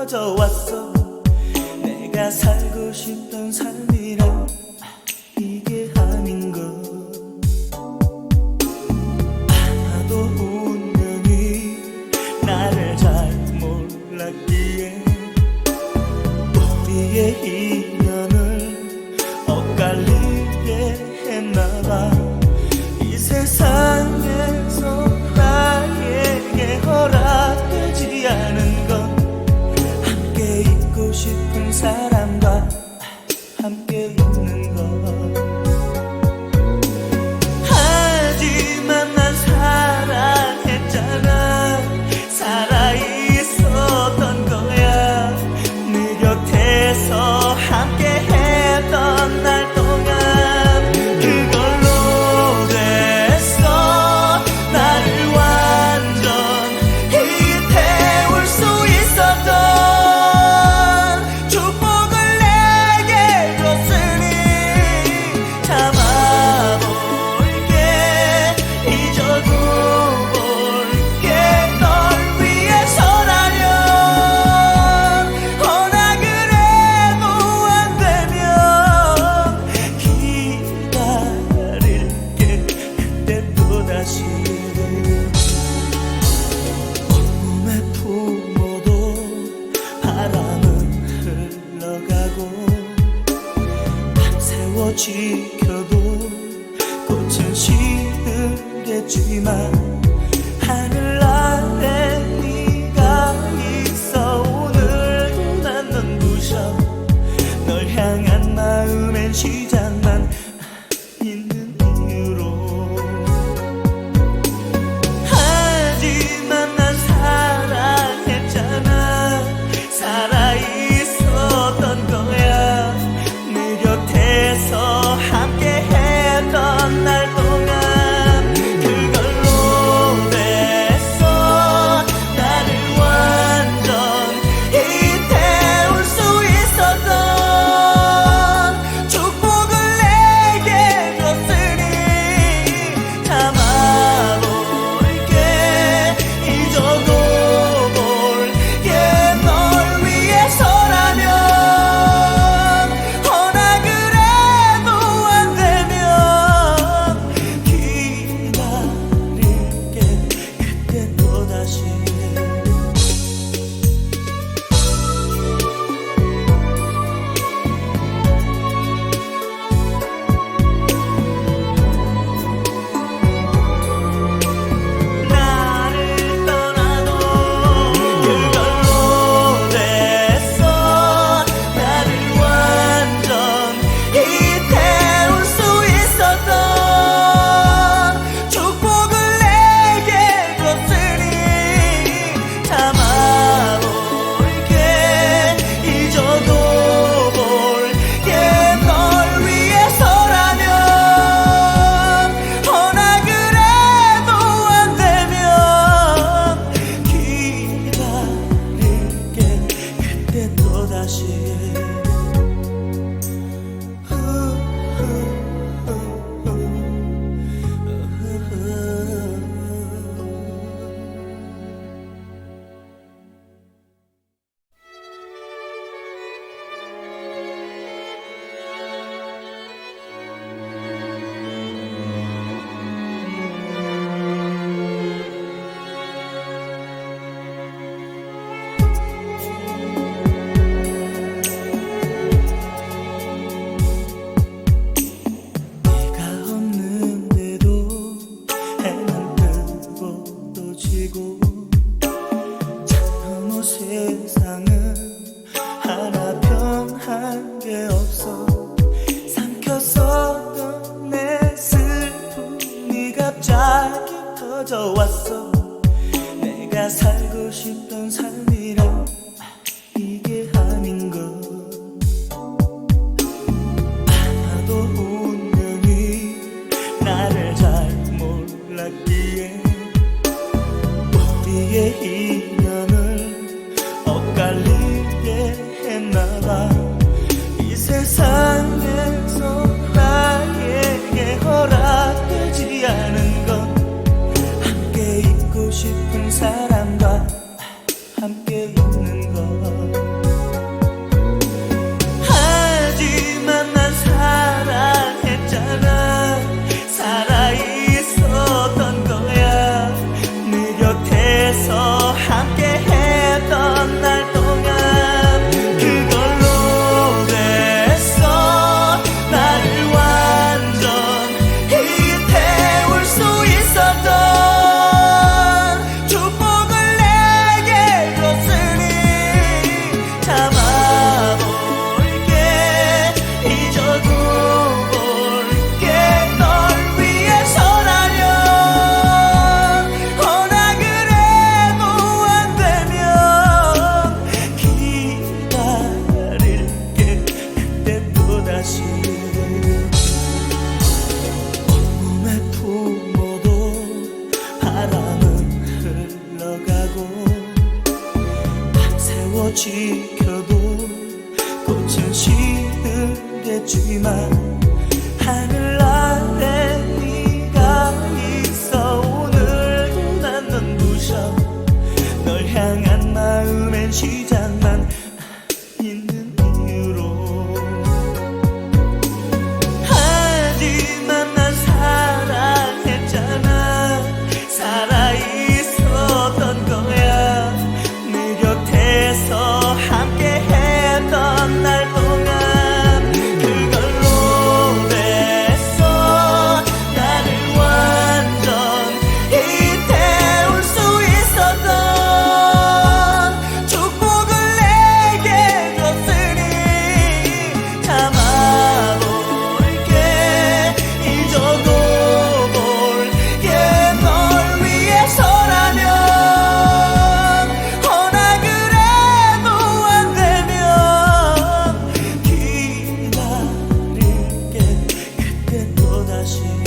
깊어져 왔어. 내가 살고 싶던 삶이란 이게 아닌 걸. 아마도 운명이 나를 잘 몰랐기에 우리의 인연을 엇갈리게 했나봐. 이 세상에서 나에게 허락되지 않은 건 함께 있고 싶은 사람과 함께 있는 것. 하지만 난 사랑했잖아. 살아있었던 거야. 네 곁에서 함께 했던 날 동안 그걸로 됐어. 나를 완전히 태울 수 있었던 축복을 내게 줬으니 참아볼게. 잊어도 볼게. 널 위해서라면 허나 그래도 안 되면 기다릴게. 그때 또다시 온몸에 품어도 바람은 흘러가고 밤새워 지켜도 꽃은 시들겠지만 하늘 아래 네가 있어. 오늘도 난 눈부셔. 널 향한 마음엔 시작만 있는 이유로. 하지만 난 사랑했잖아. 살아있었던 거야. 네 곁에서 함께 했던 날 동안 그걸로 됐어. 나를 완전히 태울 수 있었던 축복을 내게 줬으니 참아볼게. 잊어도 볼게. 널 위해서라면 허나 그래도 안 되면 기다릴게. 그때 또다시 나를 떠나도 그걸로 됐어. 나를 완전히 태울 수 있었던 축복을 내게 줬으니 참아볼게. 잊어도 볼게. 널 위해서라면 허나 그래도 안 되면 기다릴게. 그때 또다시 네가 없는데도 해는 뜨고 또 지고 참 너무 세상은 하나 변한 게 없어. 삼켰었던 내 슬픔이 갑자기 터져 왔어. 내가 살고 싶던 삶이란 이게 아닌 걸. 아마도 운명이 나를 잘 몰랐기에 우리의 인연을 엇갈리게 했나봐. 이 세상에서 나에게 허락되지 않은 건 함께 있고 싶은 사람과 또다시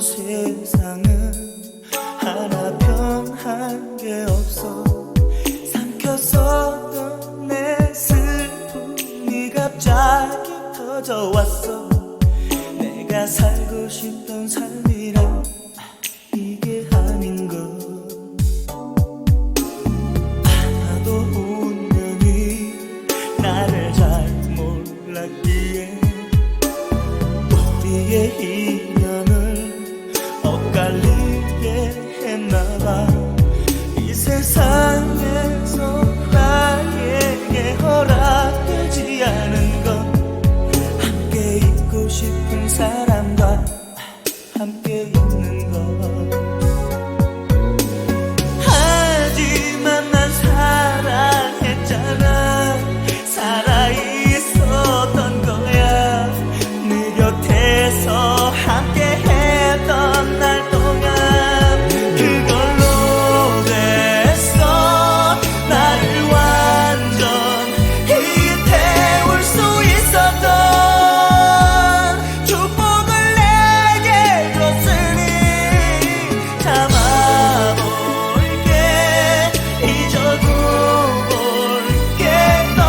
세상은 하나 변한 게 없어. 삼켰었던 내 슬픔이 갑자기 터져왔어. 내가 살고 싶던 삶이란 이게 아닌가. 아마도 운명이 나를 잘 몰랐기에 우리의 인연을 엇갈리게 했나봐. 이 세상에서 나에게 허락되지 않은 건 함께 있고 싶은 사람과 함께 있는 것. 하지만 난 사랑했잖아. 살아있었던 거야. 네 곁에서 함께 했던 날 동안 그걸로 됐어. 나를 완전히 태울 수 있었던 축복을 내게 줬으니 참아볼게. 잊어도 볼게. 널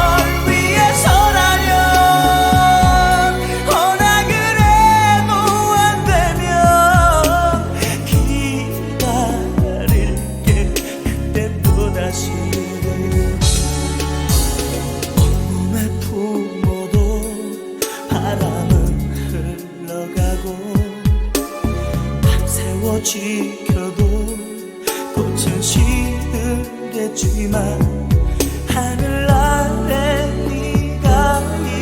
위해서라면 허나 그래도 안 되면 기다릴게. 그때 또다시 온몸에 품어도 바람은 흘러가고 밤새워 지켜도 꽃은 시들겠지만 하늘 아래 네가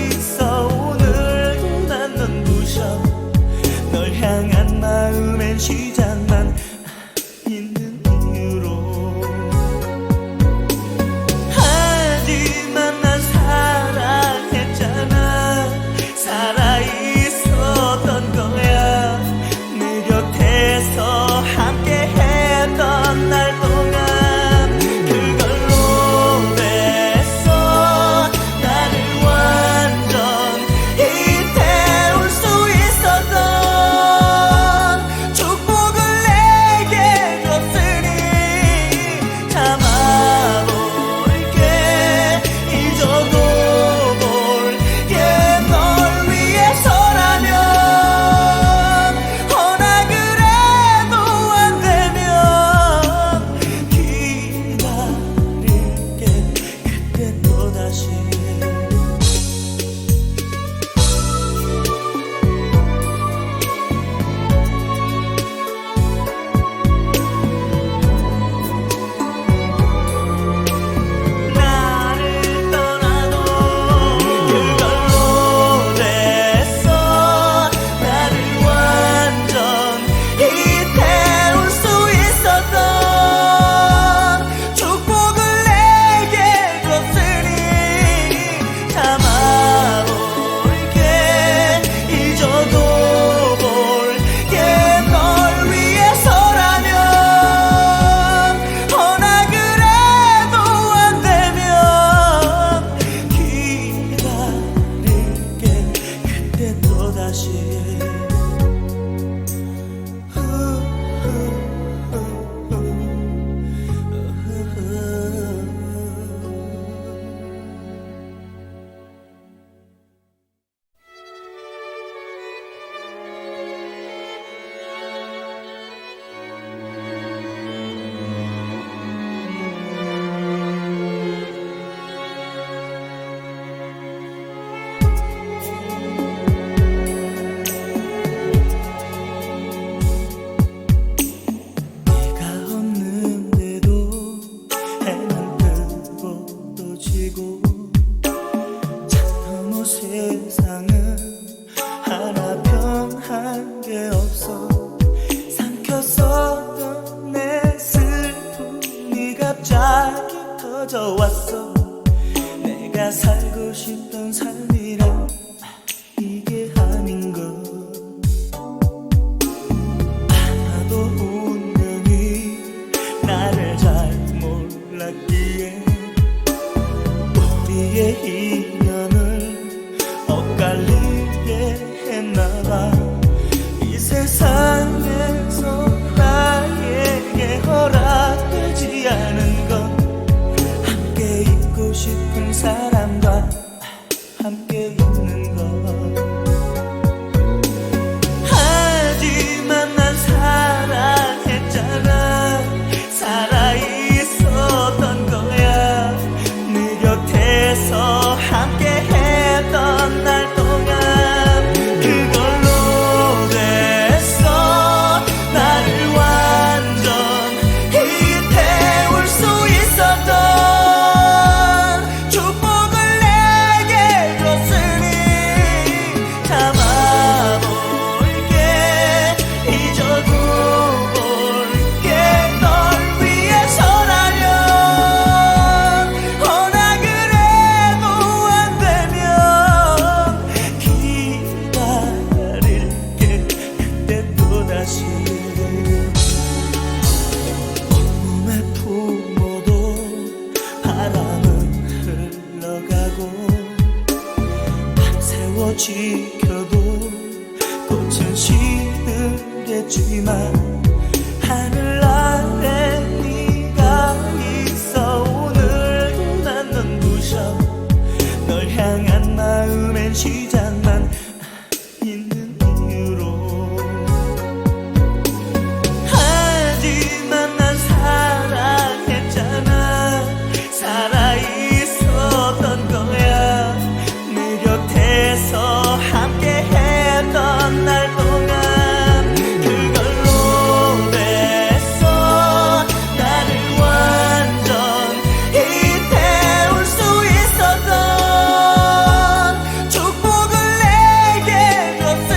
있어. 오늘도 난 눈부셔. 널 향한 마음엔 시작만 있는 이유로. 하지만 난 사랑했잖아. 살아있었던 거야. 네 곁에서 함께 했던 날 동안 그걸로 됐어. 또다시 세상은 하나 변한 게 없어. 삼켰었던 내 슬픔이 갑자기 터져왔어. 내가 살고 싶던 삶이란 이게 아닌가. 아마도 운명이 나를 잘 몰랐기에 우리의 인연을 엇갈리게 했나봐. 이 세상에서 나에게 허락되지 않은 건 함께 있고 싶은 사람과 함께 있는 것. 하지만 난 사랑했잖아. 살아있었던 거야. 네 곁에서 함께 했던 날 동안 그걸로 됐어. 나를 완전히 태울 수 있었던 축복을 내게 줬으니 참아볼게. 잊어두볼게. 널 위해서라면 허나 그래도 안 되면 기다릴게. 그때 또다시 온몸에 품어도 바람은 흘러가고 밤새워 지켜도 꽃은 시들겠지만 하늘 아래 네가 있어. 오늘도 난 눈부셔. 널 향한 마음엔 시작만 있는 이유로. 하지만 난 사랑했잖아. 살아있었던 거야. 네 곁에서 함께 했던 날 동안 그걸로 됐어. 나를 완전히 태울 수 있었던 축복을 내게 줬으니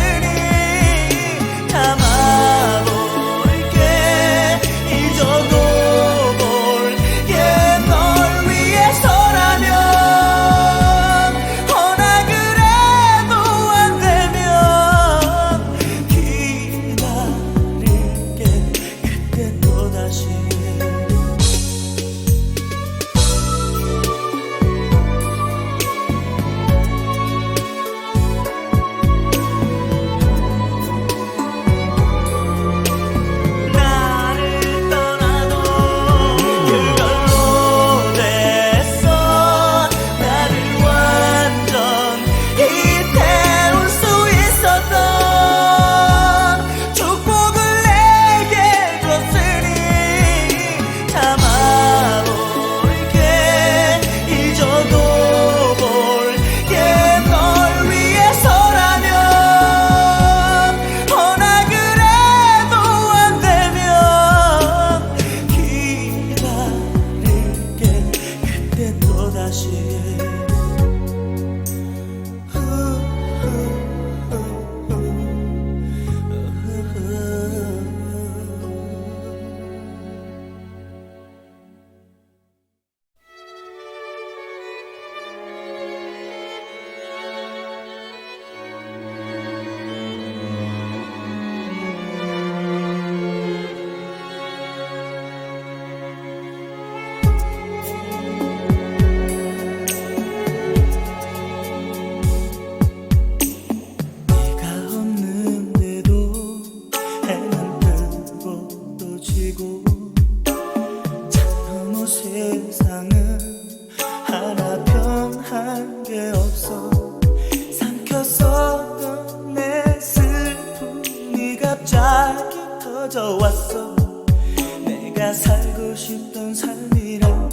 터져왔어. 내가 살고 싶던 삶이란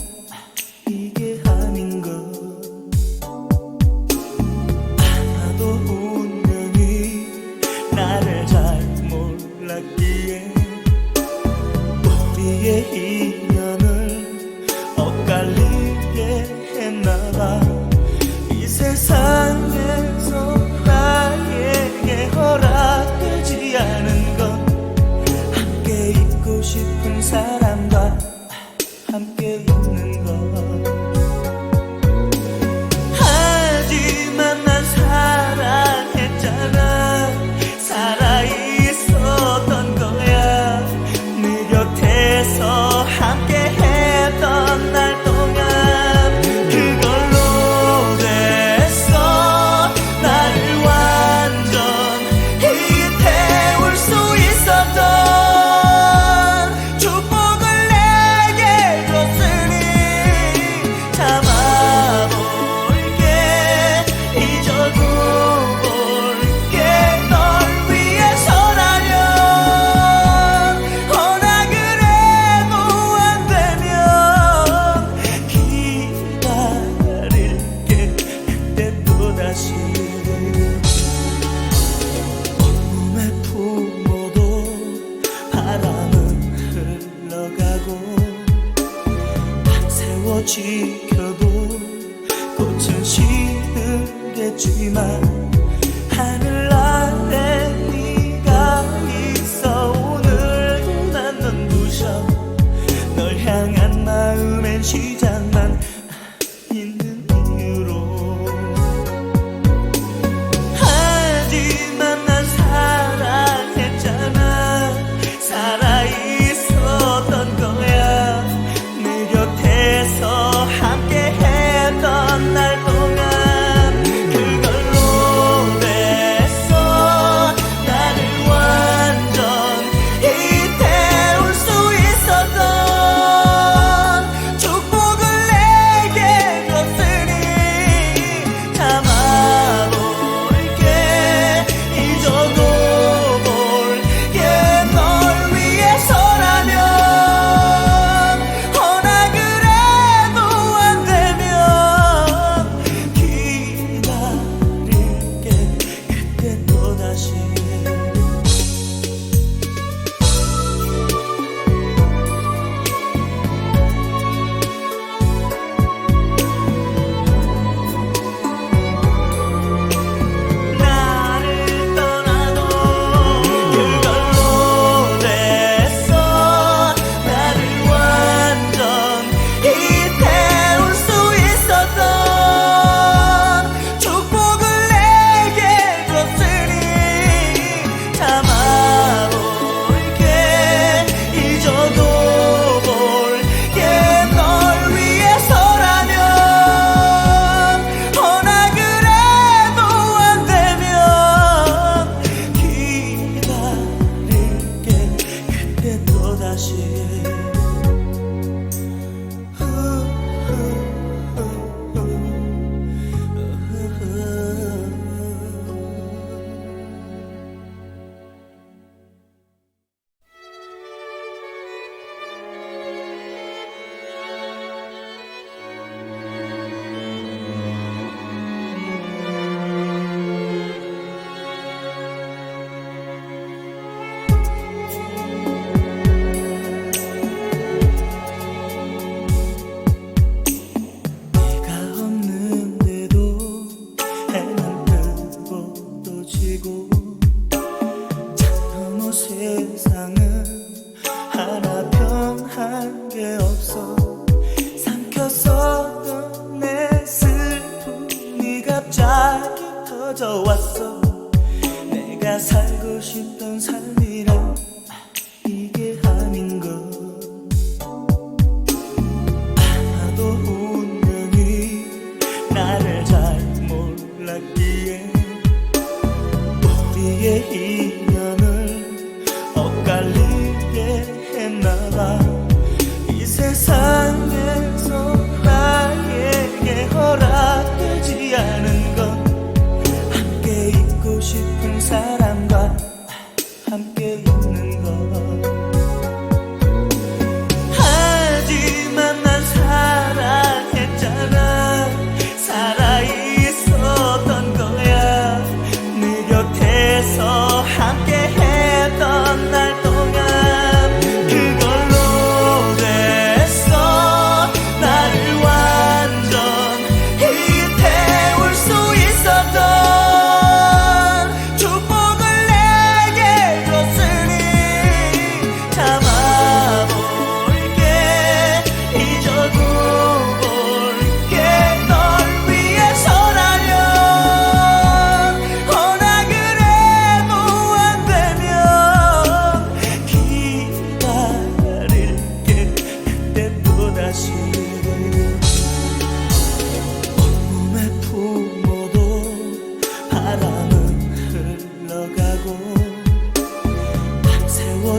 이게 아닌 것. 아마도 운명이 나를 잘 몰랐기에 우리의 인연을 엇갈리게 했나봐. 이 세상에서 나에게 허락되지 않은 건 함께 있고 싶은 사람과 함께 있는 것. 하지만 난 사랑했잖아. 살아있었던 거야. 네 곁에서 함께 했던 날 동안 그걸로 됐어. 나를 완전히 태울 수 있었던 축복을 내게 줬으니 참아볼게. 잊어도 볼게. 널 위해서라면 허나 그래도 안 되면 기다릴게. 그때 또다시 온몸에 품어도 바람은 흘러가고 밤새워 지켜도 꽃은 시들겠지만 하늘 아래 네가 있어. 오늘도 난 눈부셔. 널 향한 마음엔 시작만 있는 이유로. 하지만 난 사랑했잖아. 살아있었던 거야. 네 곁에서 함께 했던 날 동안 그걸로 됐어. 나를 완전히 태울 수 있었던 축복을 내게 줬으니 참아볼게. 잊어도 볼게. 널 위해서라면 허나 그래도 안 되면 기다릴게. 그때 또다시 나를 떠나도 그걸로 됐어. 나를 완전히 태울 수 있었던 축복을 내게 줬으니 참아볼게. 잊어도 볼게. 널 위해서라면 허나 그래도 안 되면 기다릴게. 그때 또다시 네가 없는데도 해는 뜨고 또 지고 참 너무 세상은 하나 변한 게 없어. 삼켰었던 내 슬픔이 갑자기 터져왔어. 내가 살고 싶던 삶이란 이게 아닌 것. 아마도 운명이 나를 잘 몰랐기에 우리의 인연을 엇갈리게 했나봐. 이 세상에서 나에게 허락되지 않은 건 함께 있고 싶은 사람과 함께 있는 것.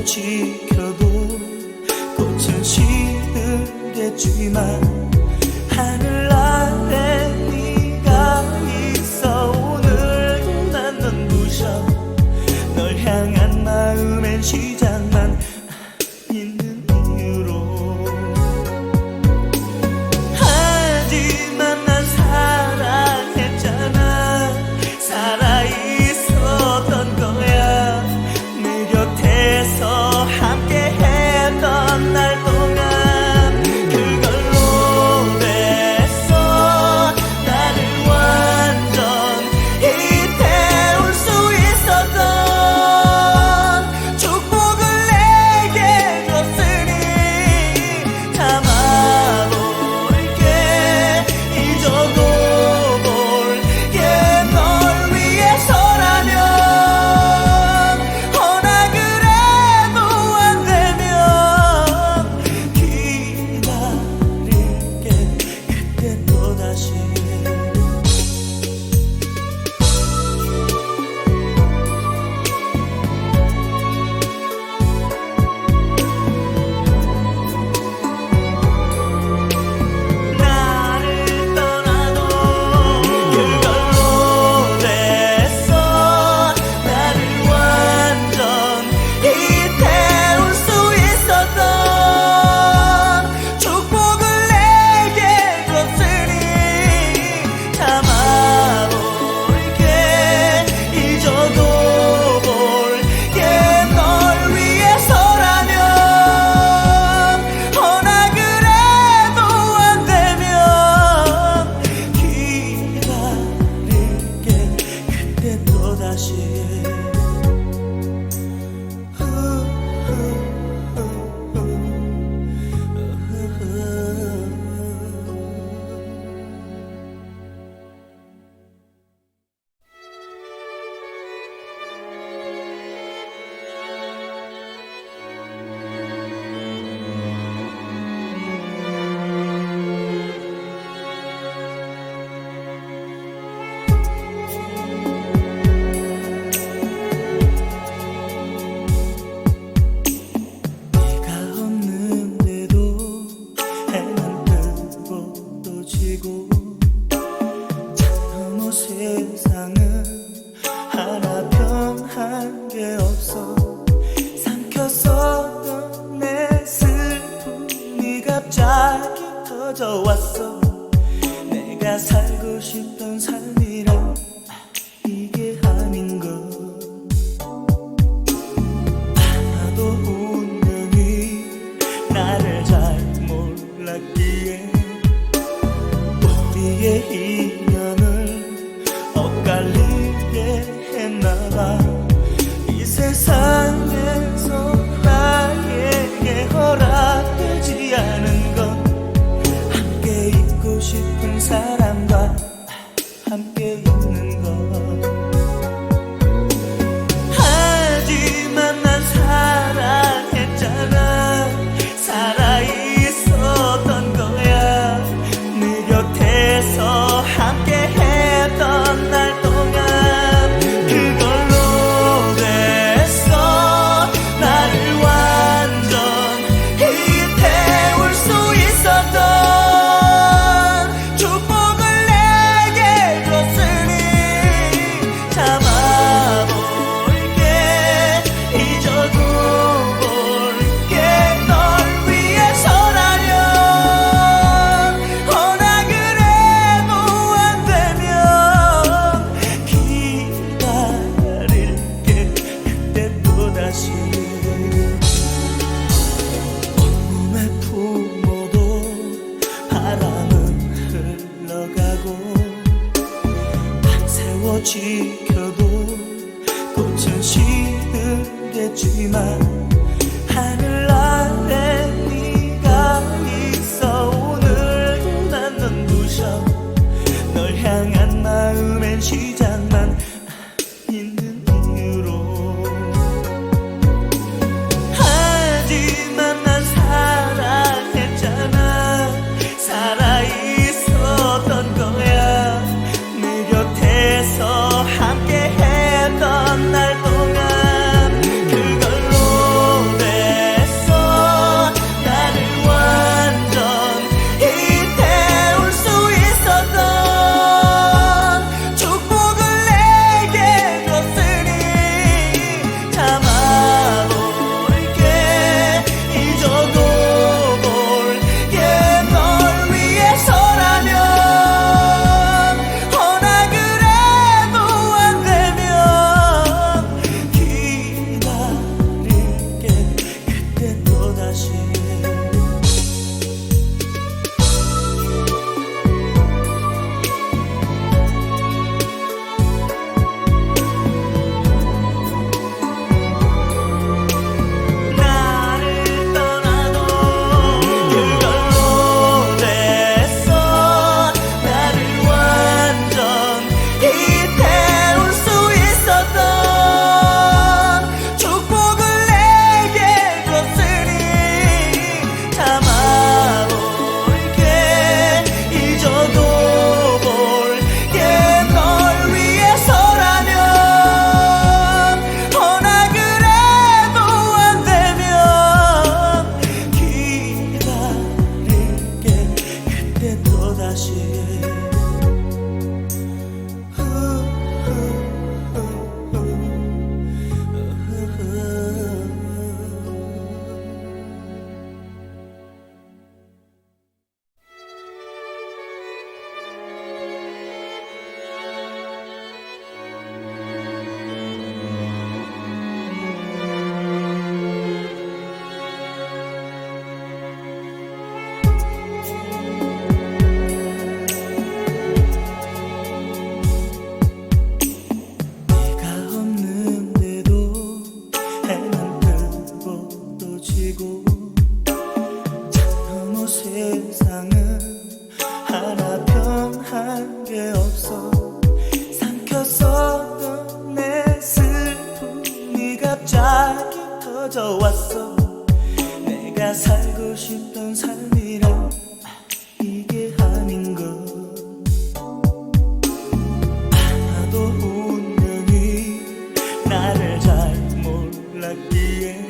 지켜도 꽃은 시들겠지만 하늘 아래 네가 있어. 오늘도 난 눈부셔. 널 향한 마음엔 시작만 있는 이유로. 하지만 난 사랑했잖아. 살아있었던 거야. 내 곁에서 함께했던 날 동안 그걸로 됐어. 나를 완전히 태울 수 있었던 축복을 내게 줬으니 담아볼게. 잊어도 볼게. 널 위해서라면. 허나 그래도 안 되면 기다릴게. 그때 또다시 나를 떠나도 그걸로 됐어. 나를 완전히 태울 수 있었던 축복을 내게 줬으니 담아볼게. 잊어도 볼게. 널 위해서라면. 허나 그래도 안 되면 기다릴게. 그때 또다시 네가 없는데도 해는 뜨고 또 지고 참 너무 세상은 하나 변한 게 없어. 삼켰었던 내 슬픔이 갑자기 터져왔어. 내가 살고 싶던 삶이란 이게 아닌 걸. 아마도 운명이 나를 잘 몰랐기에 우리의 인연을 엇갈리게 했나봐. 이 세상에서 나에게 허락되지 않은 건 함께 있고 싶은 사람과 함께 있는 것. 하지만 난 사랑했잖아. 살아있었던 거야. 내 곁에서 함께했던 날 동안 그걸로 됐어. 나를 완전히 태울 수 있었던 축복을 내게 줬으니 담아볼게. 잊어도 볼게. 널 위해서라면. 허나 그래도 안 되면 기다릴게. 그때 또다시 온몸에 품어도 바람은 흘러가고 밤새워 지켜도 꽃은 시들겠지만 하늘 아래 네가 있어. 오늘도 난 눈부셔. 널 향한 마음엔 시작만 있는 이유로. 하지만 난 사랑했잖아. 살아있었던 거야. 내 곁에서 함께했던 날 동안 그걸로 갑자기 터져왔어. 내가 살고 싶던 삶이란 이게 아닌가. 아마도 운명이 나를 잘 몰랐기에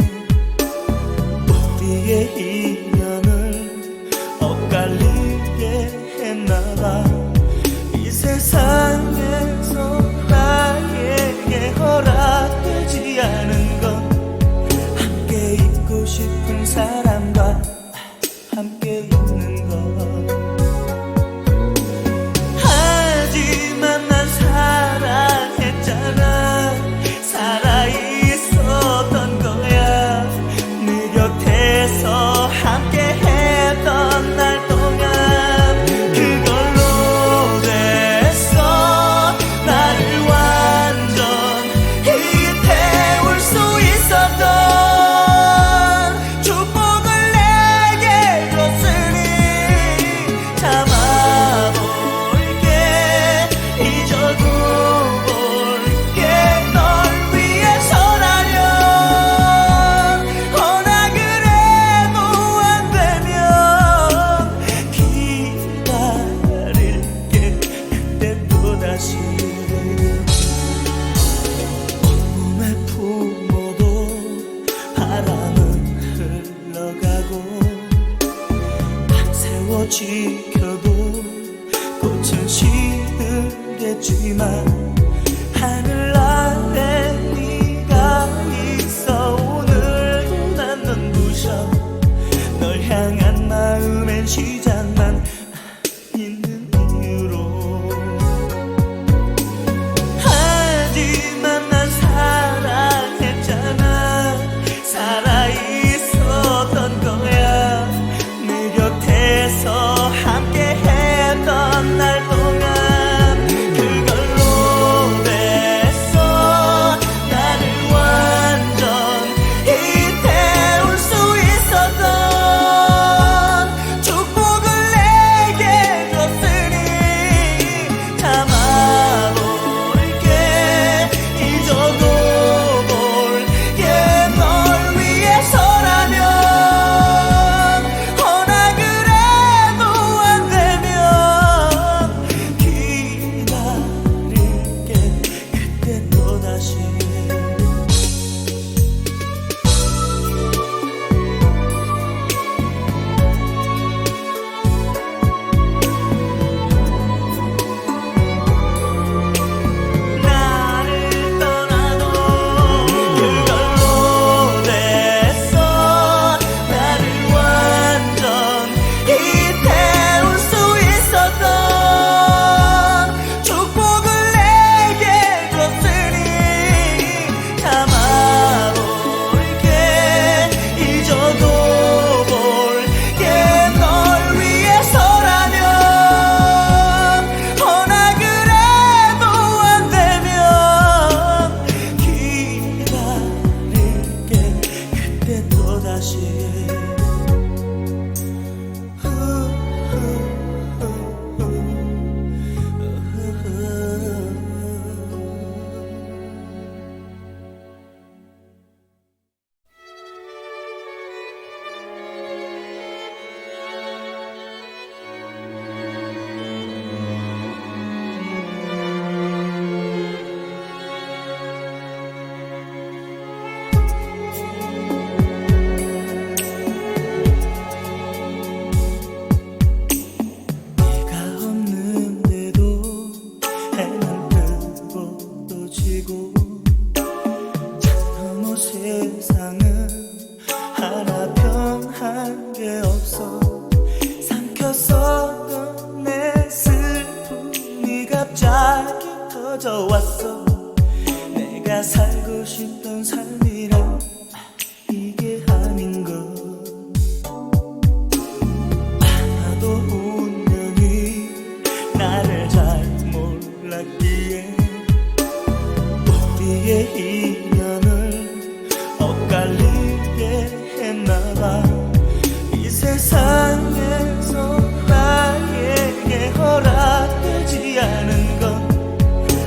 우리의 인연을 엇갈리게 했나봐. 이 세상에서 나에게 허락되지 않은 건 함께 있고 싶은 사람과 함께 있는 것. 하지만 난 사랑했잖아. 살아있었던 거야. 네 곁에서 함께 했던 날 동안 그걸로 됐어. 나를 완전히 태울 수 있었던 축복을 내게 줬으니 참아볼게. 잊어도 볼게. 널 위해서라면 허나 그래도 안 되면 기다릴게. 그때 또다시 온몸에 품어도 바람은 흘러가고 밤새워 지켜도 꽃은 시들겠지만 하늘 아래 네가 있어. 오늘도 난 눈부셔. 널 향한 마음엔 시작만 있는 이유로. 하지만 난 사랑했잖아. 살아있었던 거야. 네 곁에서 함께 했던 날 동안 그걸로 됐어. 나를 완전히 태울 수 있었던 축복을 내게 줬으니 참아볼게. 잊어도 볼게. 널 위해서라면 허나 그래도 안 되면 기다릴게. 그때 또다시 나를 떠나도 그걸로 됐어. 나를 완전히 태울 수 있었던 축복을 내게 줬으니 참아볼게. 잊어도 볼게. 널 위해서라면 허나 그래도 안 되면 기다릴게. 그때 또다시 네가 없는데도 해는 뜨고 또 지고 저 너머 세상은 하나 변한 게 없어. 삼켰었던 내 슬픔이 갑자기 터져왔어. 내가 살고 싶던 삶이란 이게 아닌가. 아마도 운명이 나를 잘 몰랐기에 우리의 인연을 엇갈리게 했나봐. 이 세상에서 나에게 허락되지 않은 건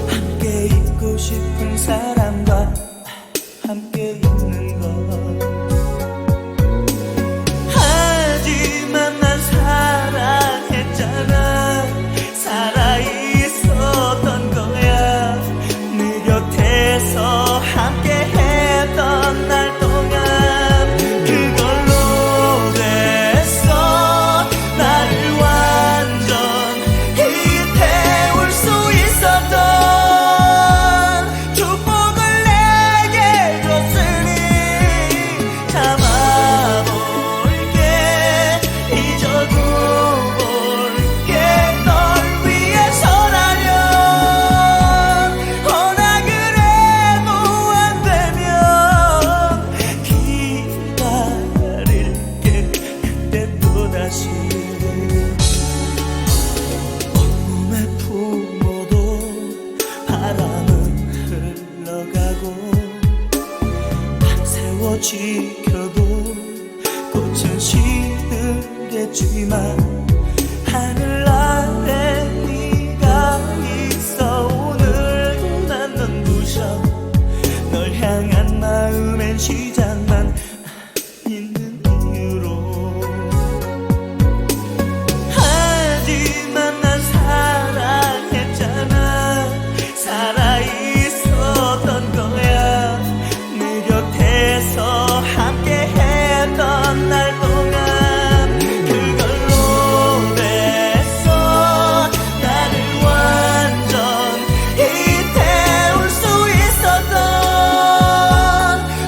함께 있고 싶은 사람과 함께 세워 지켜도 꽃은 시들겠지만 하늘 아래 네가 있어 오늘도 난 눈부셔 널 향한 마음엔 시작만 있는 이유로 하지만 난 사랑했잖아 살아있었던 거야 내 곁에서 함께했던 날 동안 그걸로 됐어 나를 완전히 태울 수 있었던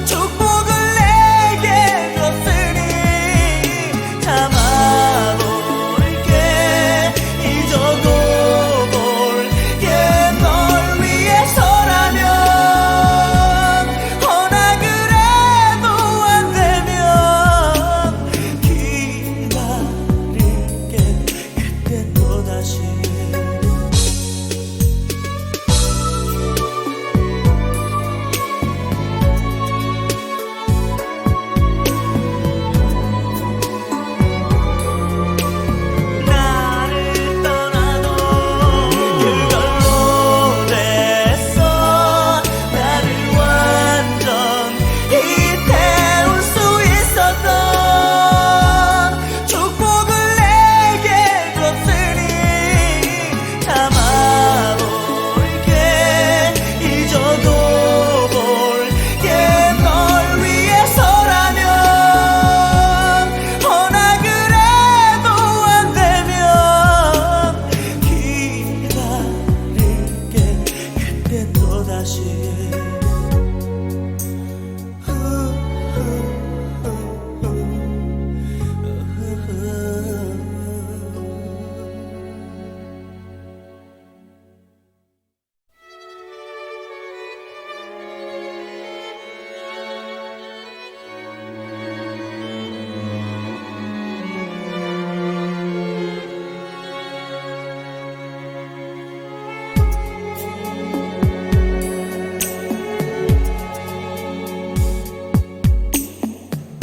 축복을 내게 줬으니 담아볼게 잊어도 볼게 널 위해서라면 허나 그래도 안 되면 기다릴게 그때 또다시 나를 떠나도 그걸로 됐어 나를 완전히 태울 수 있었던 축복을 내게 줬으니 담아볼게 잊어도 볼게 널 위해서라면 허나 그래도 안 되면 기다릴게 그때 또다시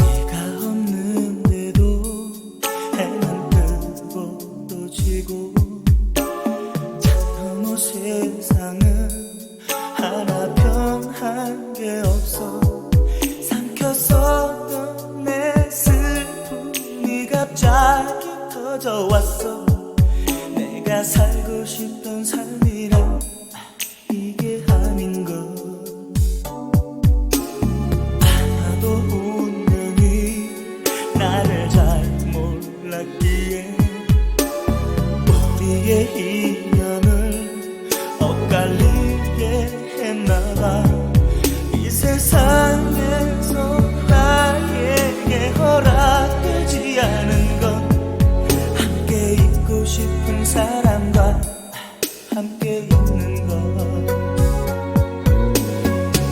네가 없는데도 해는 뜨고 또 지고 참 너무 세상은 하나 변한 게 없어 삼켰었던 내 슬픔이 갑자기 터져왔어 내가 살고 싶던 삶이란 이게 아닌가 아마도 운명이 나를 잘 몰랐기에 우리의 인연을 엇갈리게 했나봐 이 세상에서 나에게 허락되지 않은 건 함께 있고 싶은 사람과 함께 있는 것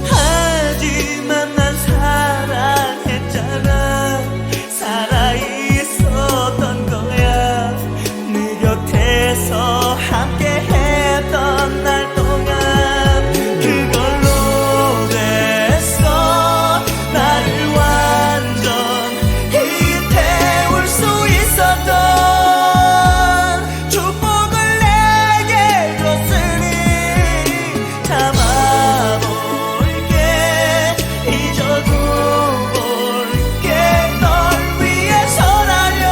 하지만 난 사랑했잖아 살아있었던 거야 네 곁에서 함께했던 날 동안 그걸로 됐어 나를 완전히 태울 수 있었던 축복을 내게 줬으니 담아볼게 잊어도 볼게 널 위해서라면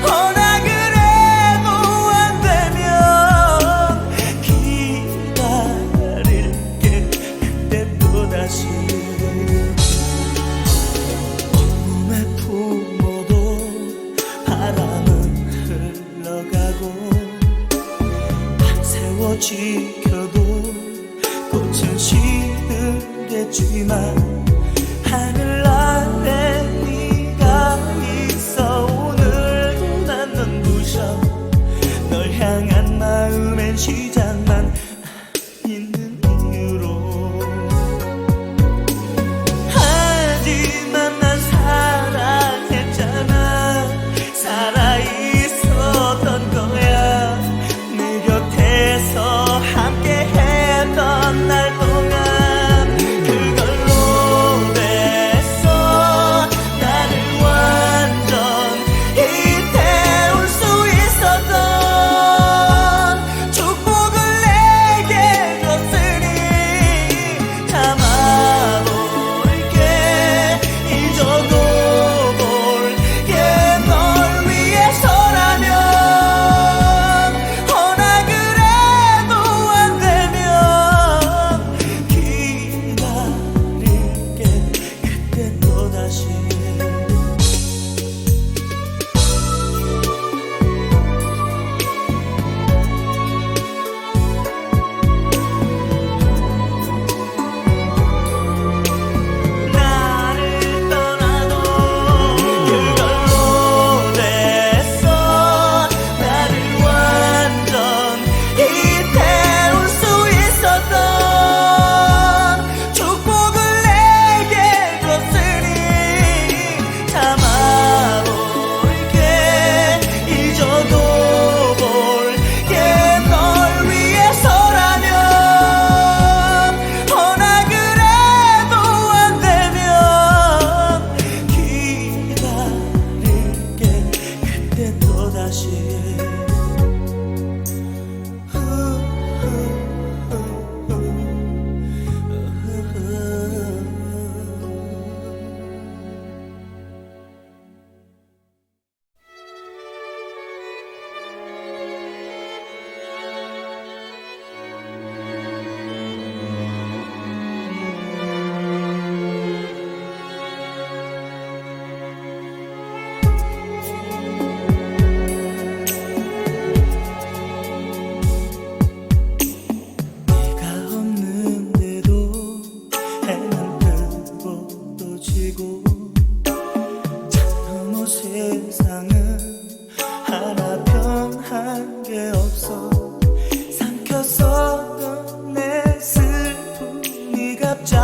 허나 그래도 안 되면 기다릴게 그때 또다시 온몸에 품어도 바람은 흘러가고 세워 지켜도 꽃은 시들겠지만 하늘 아래 네가 있어 오늘도 난 눈부셔 널 향한 마음엔 시작만 있는 이유로 하지만 난 사랑했잖아 살아있었던 거야 내 곁에서 함께했던 날 동안 그걸로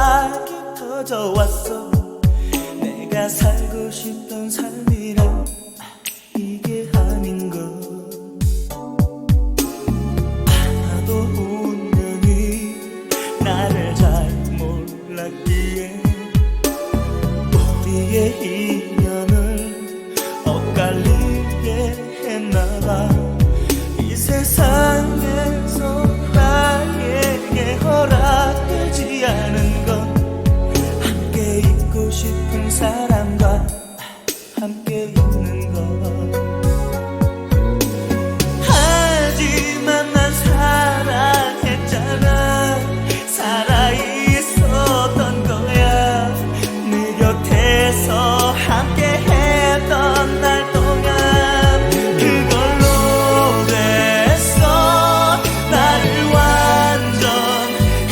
갑자기 터져왔어. 내가 살고 싶던 삶이란 이게 아닌 걸. 아마도 운명이 나를 잘 몰랐기에 우리의 인연을 엇갈리게 했나봐. 이 세상에서 나에게 허락되지 않은 건 함께 있고 싶은 사람과 함께 있는 것. 하지만 난 사랑했잖아. 살아있었던 거야. 네 곁에서 함께 했던 날 동안 그걸로 됐어. 나를 완전히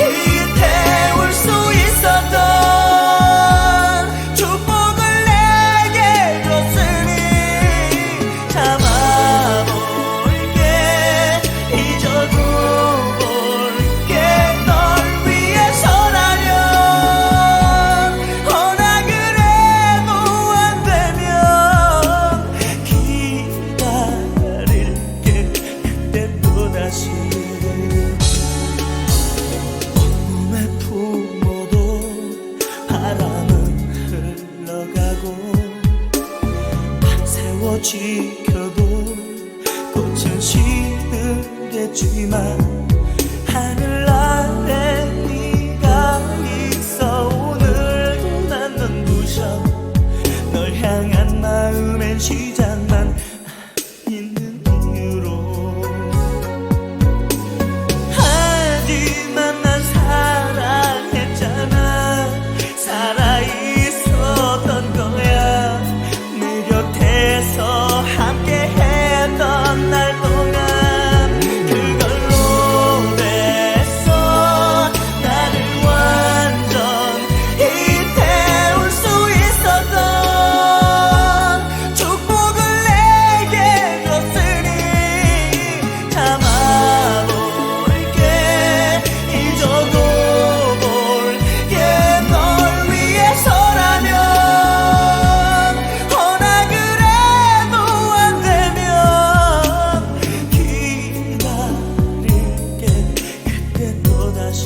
태울 수 있었던 축복을 내게 줬으니 참아볼게. 잊어도 볼게. 널 위해서라면 허나 그래도 안 되면 기다릴게. 그때 또다시 온몸에 품어도 바람은 흘러가고 밤새워 지켜도 꽃은 시들겠지만 하늘 아래 네가 있어. 오늘도 난 눈부셔. 널 향한 마음엔 시작만 있는 이유로. 하지만 난 사랑했잖아. 살아있었던 거야. 네 곁에서 함께 했던 날 동안 그걸로 됐어. 나를 완전히 태울 수 있었던 축복을 내게 줬으니 참아볼게. 잊어도 볼게. 널 위해서라면 허나 그래도 안 되면 기다릴게. 그때 또다시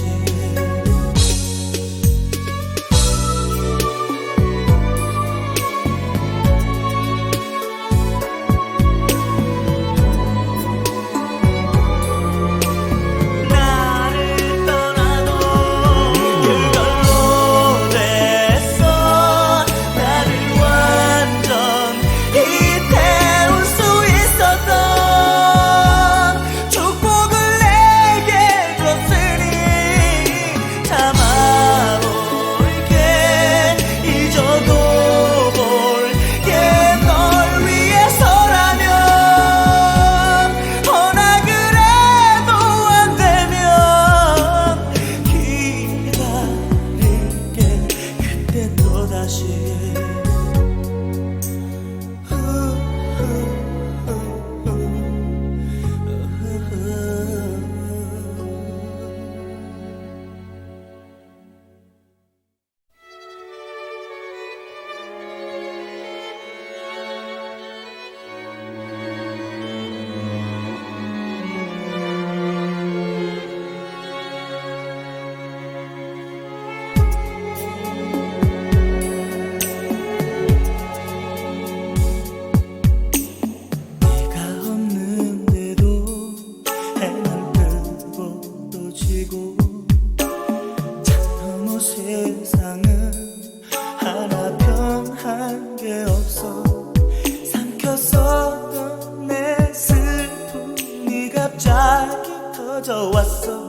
나를 떠나도 그걸로 됐어. 나를 완전히 태울 수 있었던 축복을 내게 줬으니 참아볼게. 잊어도 볼게. 널 위해서라면 허나 그래도 안 되면 기다릴게. 그때 또다시 네가 없는데도 해는 뜨고 또 지고 참 너무 세상은 하나 변한 게 없어. 삼켰었던 내 슬픔이 갑자기 터져왔어.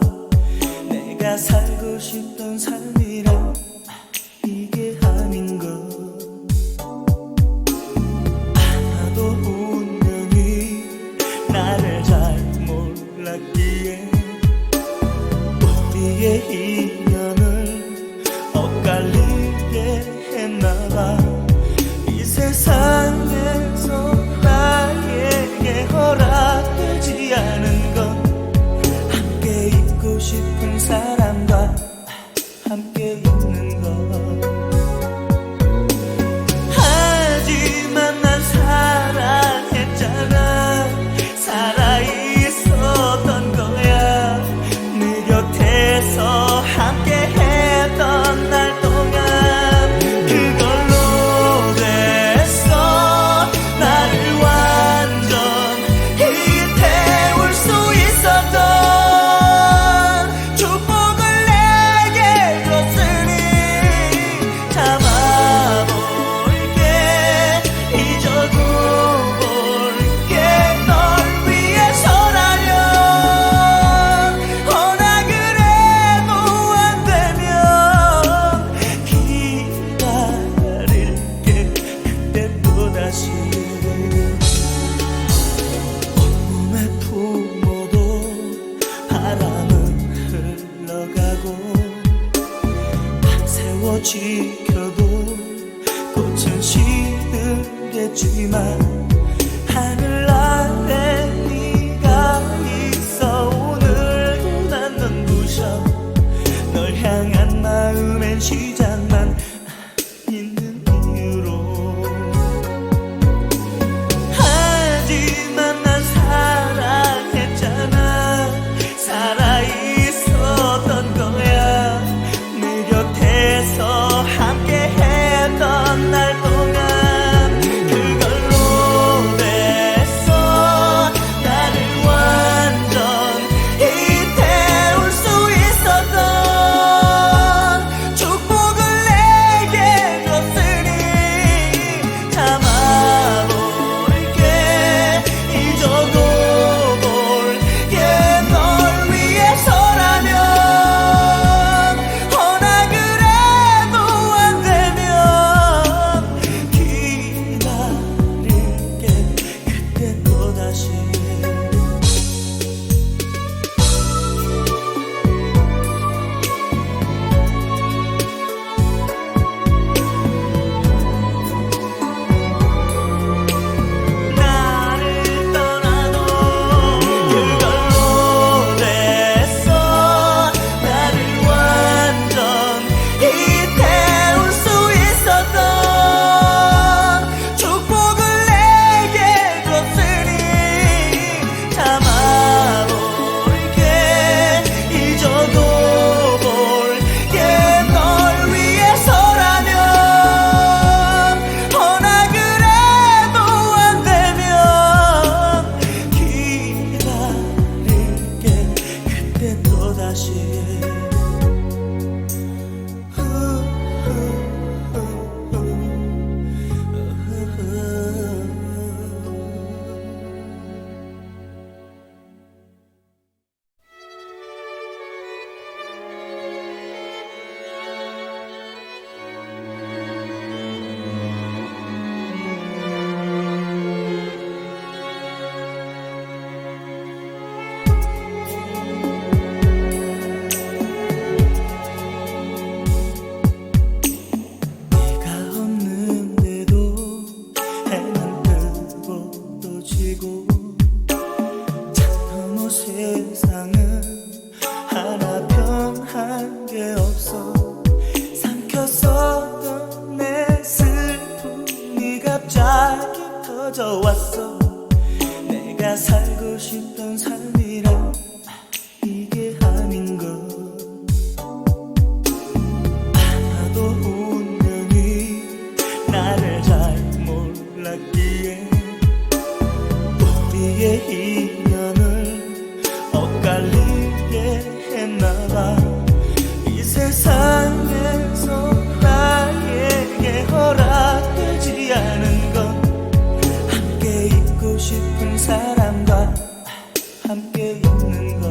내가 살고 싶던 삶이란 이게 아닌 걸. 아마도 운명이 나를 잘 몰랐기에 우리의 인연을 엇갈리게 했나봐. 이 세상에서 나에게 허락되지 않은 건 함께 있고 싶은 사람과 함께 밤새워 지켜도 꽃은 시들겠지만 하늘 아래 네가 있어. 오늘도 난 눈부셔. 널 향한 마음엔 시작만 있는 이유로. 하지만 난 사랑했잖아. 살아있었던 거야. 네 곁에서 함께했던 날 동안. 그걸로 됐어. 나를 완전히 태울 수 있었던 축복을 내게 줬으니 참아볼게. 잊어도 볼게. 널 위해서라면. 허나 그래도 안 되면 기다릴게. 그때 또다시. 나를 떠나도 그걸로 됐어. 나를 완전히 태울 수 있었던 축복을 내게 줬으니 참아볼게. 잊어도 볼게. 널 위해서라면. 허나 그래도 안 되면 기다릴게. 그때 또다시. 네가 없는데도 해는 뜨고 또 지고. 참 너무 세상은 하나 변한 게 없어. 삼켰었던 내 슬픔이 갑자기 터져왔어. 내가 살고 싶던 삶이란 이게 아닌가. 아마도 운명이 나를 잘 몰랐기에 우리의 인연을 엇갈리게 했나봐. 이 세상에서 나에게 허락되지 않은 건 함께 있고 싶은 사람과 함께 있는 것.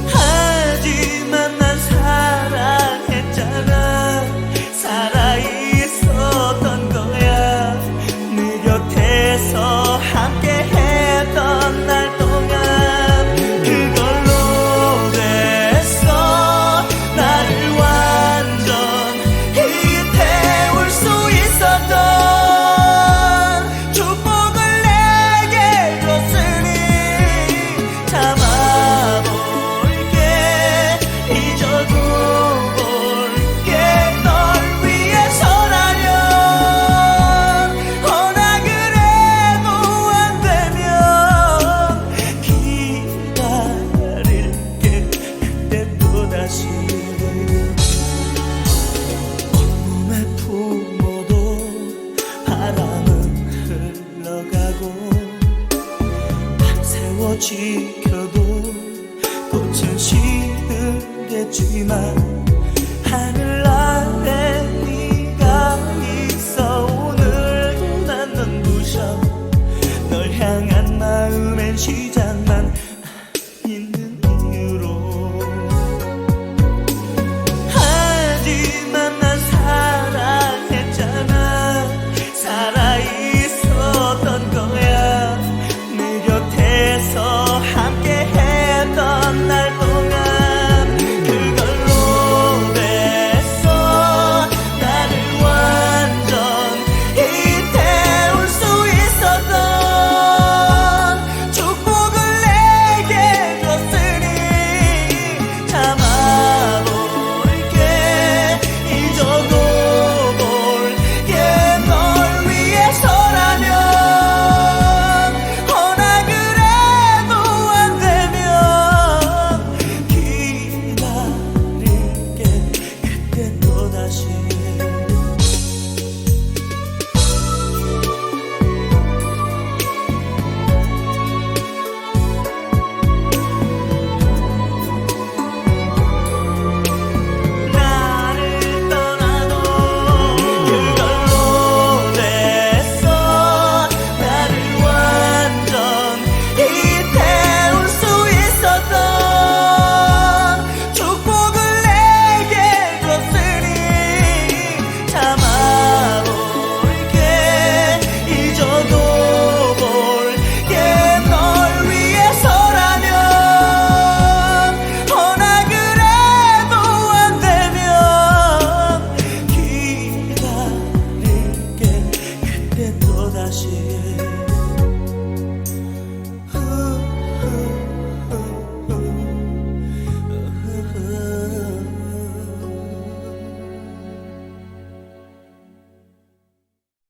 하지만 난 사랑했잖아. 살아있었던 거야. 네 곁에서 함께했던 날 동안. 그걸로 됐어. 나를 완전히 태울 수 있었던 축복을 내게 줬으니 참아볼게. 잊어도 볼게. 널 위해서라면. 허나 그래도 안 되면 기다릴게. 그때 또다시. 온몸에 품어도 바람은 흘러가고 밤새워 지켜도 꽃은 시들겠지만 하늘 아래 네가 있어. 오늘도 난 눈부셔. 널 향한 마음엔 시작만 있는 이유로. 하지만 난 사랑했잖아. 살아있었던 거야. 네 곁에서 함께했던 날 동안. 그걸로 다시